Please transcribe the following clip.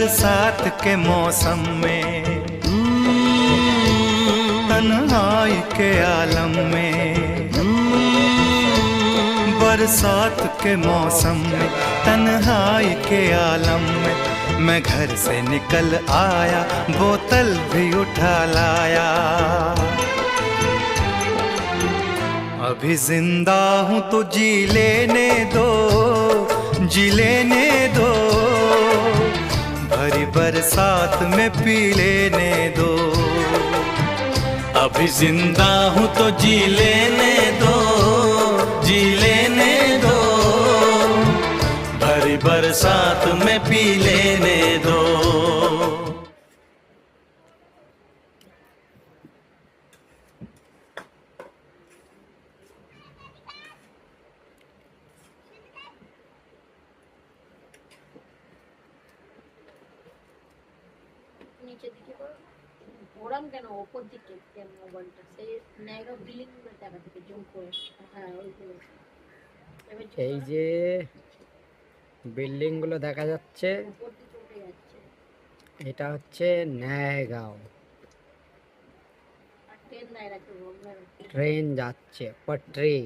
बरसात के मौसम में, तन्हाई के आलम में, बरसात के मौसम में, तन्हाई के आलम में, मैं घर से निकल आया, बोतल भी उठा लाया। अभी जिंदा हूँ तो जी लेने दो, जी लेने दो, भरी बरसात में पी लेने दो। अभी जिंदा हूँ तो जी लेने दो, जी लेने दो, भरी बरसात में पी लेने दो। নিচের দিকে করো, ওরম কেন ওপর দিকে কেন মোবাইলটা সেই ন্যারো বিলিং গুলো দেখা থেকে জুম করে। হ্যাঁ ওইগুলো এই যে বিল্ডিং গুলো দেখা যাচ্ছে, উপর দিকে উঠে যাচ্ছে। এটা হচ্ছে ন্যায়গাঁও। আর ট্রেন নাই রাখতে বলবেন, ট্রেন যাচ্ছে পট্রি।